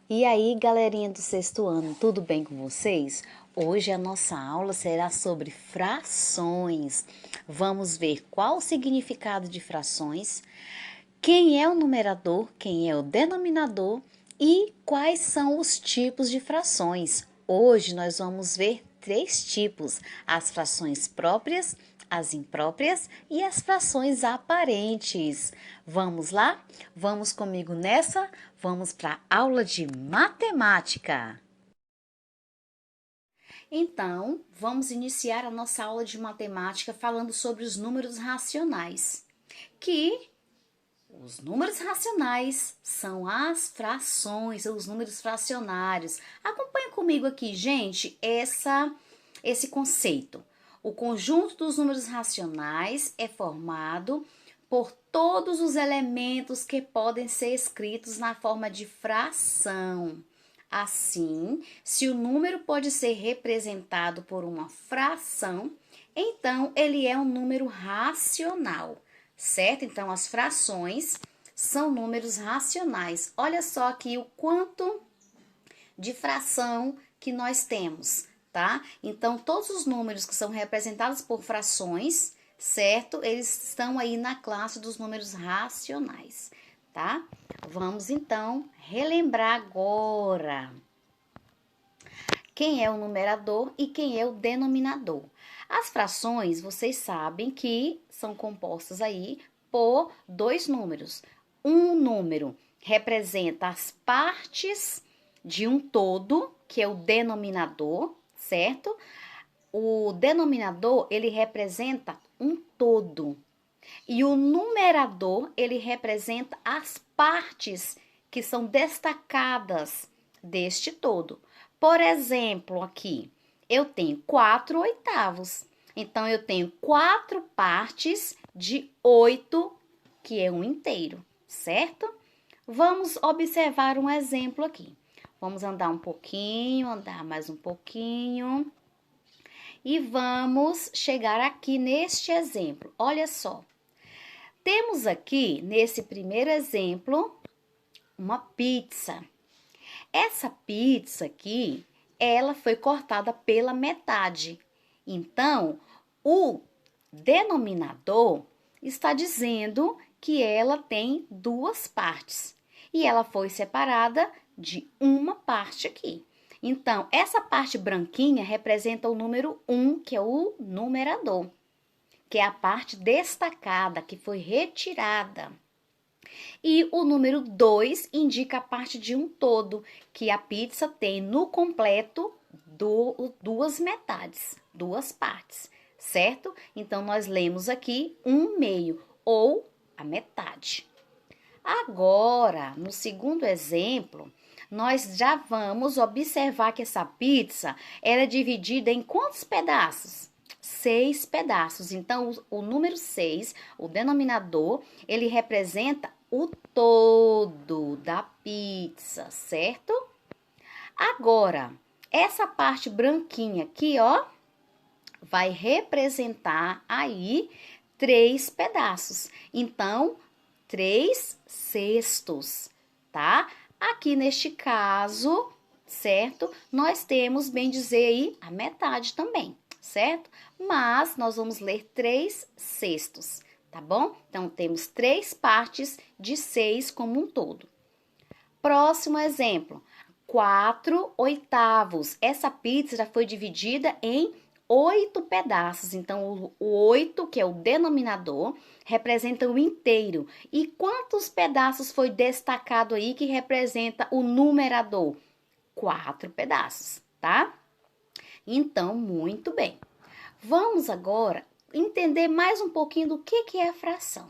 E aí, galerinha do sexto ano, tudo bem com vocês? Hoje a nossa aula será sobre frações. Vamos ver qual o significado de frações, quem é o numerador, quem é o denominador e quais são os tipos de frações. Hoje nós vamos ver três tipos: as frações próprias, as impróprias e as frações aparentes. Vamos lá? Vamos comigo nessa? Vamos para a aula de matemática. Então, vamos iniciar a nossa aula de matemática falando sobre os números racionais, que os números racionais são as frações, os números fracionários. Acompanha comigo aqui, gente, esse conceito. O conjunto dos números racionais é formado por todos os elementos que podem ser escritos na forma de fração. Assim, se o número pode ser representado por uma fração, então ele é um número racional, certo? Então, as frações são números racionais. Olha só aqui o quanto de fração que nós temos, tá? Então, todos os números que são representados por frações, certo? Eles estão aí na classe dos números racionais, tá? Vamos então relembrar agora quem é o numerador e quem é o denominador. As frações, vocês sabem que são compostas aí por dois números. Um número representa as partes de um todo, que é o denominador, certo? O denominador, ele representa um todo. E o numerador, ele representa as partes que são destacadas deste todo. Por exemplo, aqui, eu tenho 4/8. Então, eu tenho 4 partes de 8, que é um inteiro, certo? Vamos observar um exemplo aqui. Vamos andar um pouquinho, andar mais um pouquinho. E vamos chegar aqui neste exemplo. Olha só. Temos aqui, nesse primeiro exemplo, uma pizza. Essa pizza aqui, ela foi cortada pela metade. Então, o denominador está dizendo que ela tem duas partes. E ela foi separada de uma parte aqui. Então, essa parte branquinha representa o número 1, que é o numerador, que é a parte destacada, que foi retirada. E o número 2 indica a parte de um todo, que a pizza tem no completo duas metades, duas partes, certo? Então, nós lemos aqui 1/2 ou a metade. Agora, no segundo exemplo, nós já vamos observar que essa pizza era dividida em quantos pedaços? 6 pedaços. Então, o número 6, o denominador, ele representa o todo da pizza, certo? Agora, essa parte branquinha aqui, ó, vai representar aí 3 pedaços. Então, 3/6, tá? Aqui neste caso, certo? Nós temos, bem dizer aí, a metade também, certo? Mas nós vamos ler 3/6, tá bom? Então, temos 3 partes de 6 como um todo. Próximo exemplo, 4/8. Essa pizza já foi dividida em 8 pedaços. Então, o 8, que é o denominador, representa o inteiro. E quantos pedaços foi destacado aí que representa o numerador? 4 pedaços, tá? Então, muito bem. Vamos agora entender mais um pouquinho do que é a fração.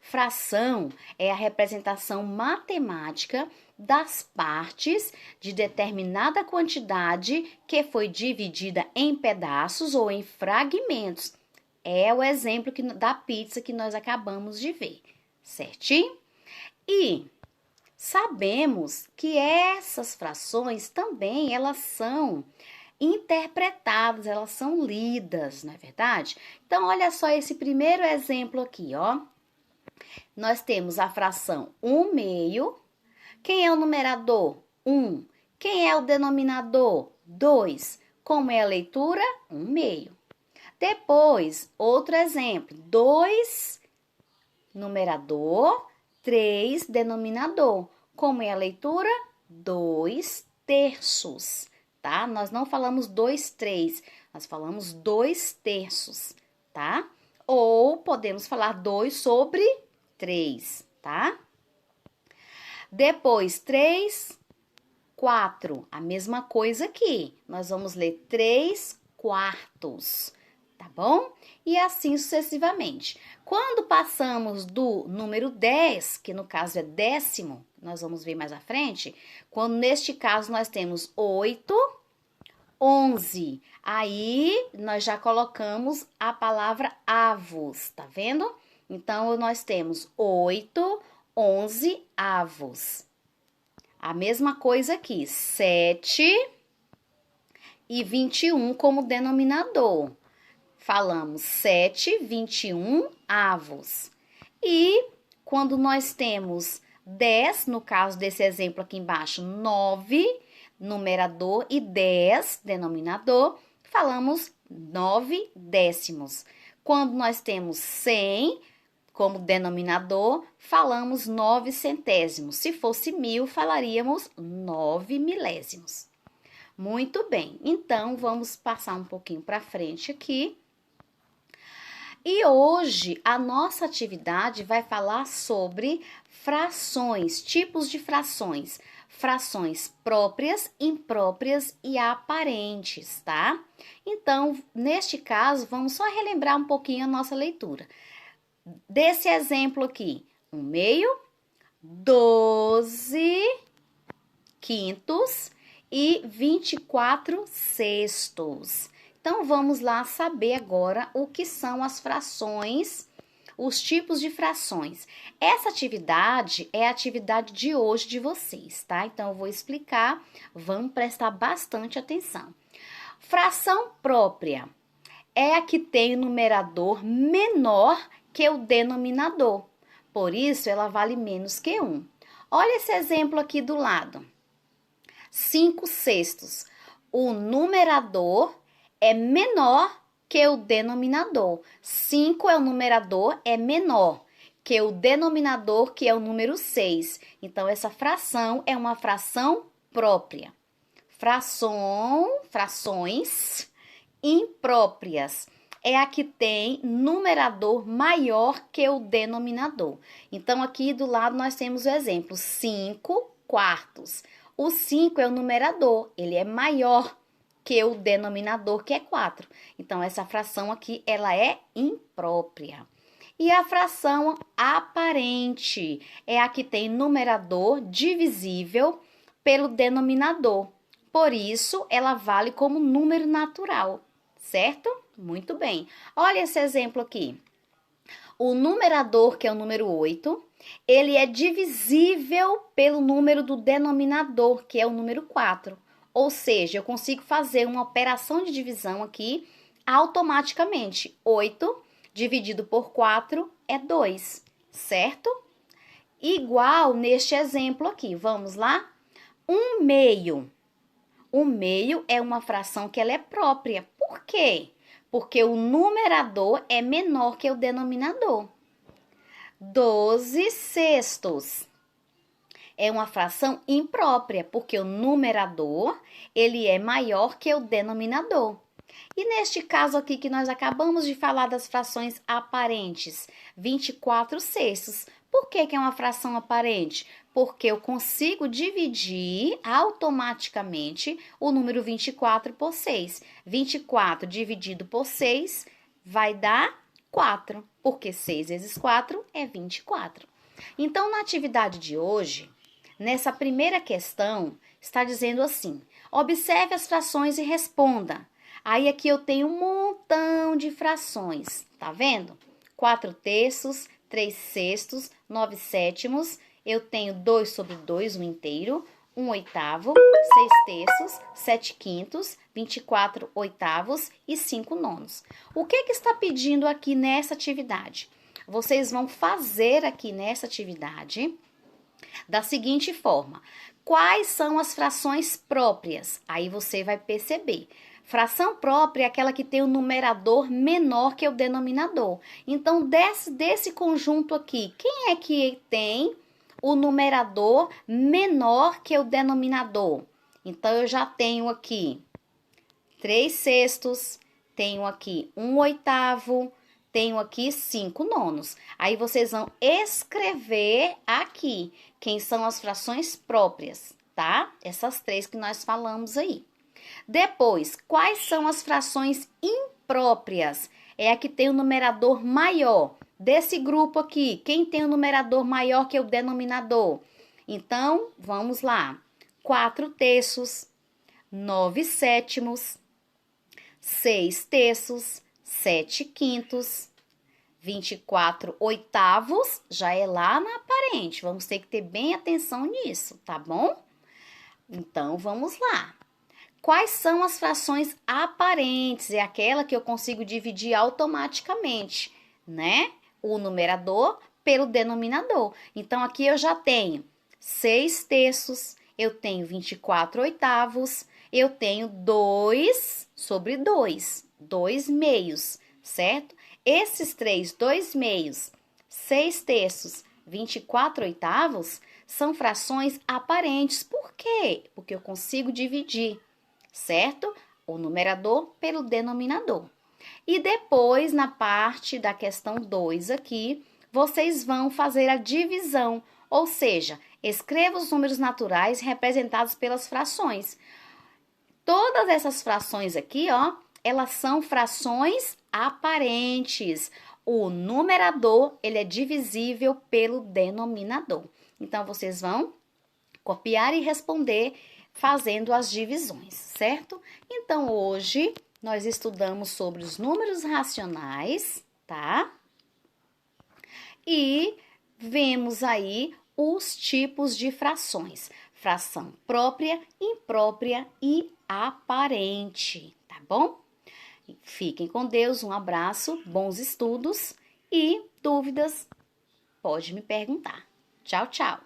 Fração é a representação matemática das partes de determinada quantidade que foi dividida em pedaços ou em fragmentos. É o exemplo da pizza que nós acabamos de ver, certinho? E sabemos que essas frações também, elas são interpretadas, elas são lidas, não é verdade? Então, olha só esse primeiro exemplo aqui, ó. Nós temos a fração 1/2. Quem é o numerador? 1. Quem é o denominador? 2. Como é a leitura? 1/2. Depois, outro exemplo. 2 numerador, 3 denominador. Como é a leitura? 2/3, tá? Nós não falamos 2/3, nós falamos 2/3, tá? Ou podemos falar 2/3, tá? Depois, 3/4, a mesma coisa aqui. Nós vamos ler 3/4, tá bom? E assim sucessivamente. Quando passamos do número 10, que no caso é décimo, nós vamos ver mais à frente, quando neste caso nós temos 8, 11, aí nós já colocamos a palavra avos, tá vendo? Então, nós temos 8, 11 avos. A mesma coisa aqui, 7 e 21 como denominador. Falamos 7, 21 avos. E quando nós temos 10, no caso desse exemplo aqui embaixo, 9 numerador e 10 denominador, falamos 9 décimos. Quando nós temos 100 como denominador, falamos 9 centésimos. Se fosse 1000, falaríamos 9 milésimos. Muito bem, então vamos passar um pouquinho para frente aqui. E hoje a nossa atividade vai falar sobre frações, tipos de frações. Frações próprias, impróprias e aparentes, tá? Então, neste caso, vamos só relembrar um pouquinho a nossa leitura. Desse exemplo aqui, 1/2, 12 quintos e 24 sextos. Então, vamos lá saber agora o que são as frações, os tipos de frações. Essa atividade é a atividade de hoje de vocês, tá? Então, eu vou explicar, vamos prestar bastante atenção. Fração própria é a que tem o numerador menor que o denominador. Por isso, ela vale menos que 1. Olha esse exemplo aqui do lado. 5 sextos. O numerador é menor que o denominador. 5 é o numerador, é menor que o denominador, que é o número 6. Então, essa fração é uma fração própria. Frações impróprias é a que tem numerador maior que o denominador. Então, aqui do lado nós temos o exemplo, 5 quartos. O 5 é o numerador, ele é maior que o denominador, que é 4. Então, essa fração aqui, ela é imprópria. E a fração aparente é a que tem numerador divisível pelo denominador. Por isso, ela vale como número natural, certo? Muito bem. Olha esse exemplo aqui. O numerador, que é o número 8, ele é divisível pelo número do denominador, que é o número 4. Ou seja, eu consigo fazer uma operação de divisão aqui automaticamente. 8 dividido por 4 é 2, certo? Igual neste exemplo aqui. Vamos lá? 1/2. 1/2 é uma fração que ela é própria. Por quê? Porque o numerador é menor que o denominador. 12 sextos é uma fração imprópria, porque o numerador, ele é maior que o denominador. E neste caso aqui que nós acabamos de falar das frações aparentes, 24 sextos. Por que é uma fração aparente? Porque eu consigo dividir automaticamente o número 24 por 6. 24 dividido por 6 vai dar 4, porque 6 vezes 4 é 24. Então, na atividade de hoje, nessa primeira questão, está dizendo assim: observe as frações e responda. Aí aqui eu tenho um montão de frações, tá vendo? 4 terços, 3 sextos, 9 sétimos, eu tenho 2/2, 1 inteiro, 1 oitavo, 6 terços, 7 quintos, 24 oitavos e 5 nonos. O que está pedindo aqui nessa atividade? Vocês vão fazer aqui nessa atividade Da seguinte forma: quais são as frações próprias? Aí você vai perceber. Fração própria é aquela que tem o numerador menor que o denominador. Então, desse conjunto aqui, quem é que tem o numerador menor que o denominador? Então, eu já tenho aqui 3/6, tenho aqui 1/8, tenho aqui 5/9. Aí, vocês vão escrever aqui quem são as frações próprias, tá? Essas 3 que nós falamos aí. Depois, quais são as frações impróprias? É a que tem o numerador maior. Desse grupo aqui, quem tem o numerador maior que o denominador? Então, vamos lá. 4/3, 9/7, 6/3, 7/5, 24/8, já é lá na aparente. Vamos ter que ter bem atenção nisso, tá bom? Então, vamos lá. Quais são as frações aparentes? É aquela que eu consigo dividir automaticamente, né? O numerador pelo denominador. Então, aqui eu já tenho 6/3, eu tenho 24/8, eu tenho 2/2, 2/2, certo? Esses 3, 2/2, 6/3, 24/8 são frações aparentes. Por quê? Porque eu consigo dividir, certo? O numerador pelo denominador. E depois, na parte da questão 2 aqui, vocês vão fazer a divisão, ou seja, escreva os números naturais representados pelas frações. Todas essas frações aqui, ó, elas são frações aparentes. O numerador, ele é divisível pelo denominador. Então, vocês vão copiar e responder fazendo as divisões, certo? Então, hoje, nós estudamos sobre os números racionais, tá? E vemos aí os tipos de frações. Fração própria, imprópria e aparente, tá bom? Fiquem com Deus, um abraço, bons estudos e dúvidas, pode me perguntar. Tchau, tchau!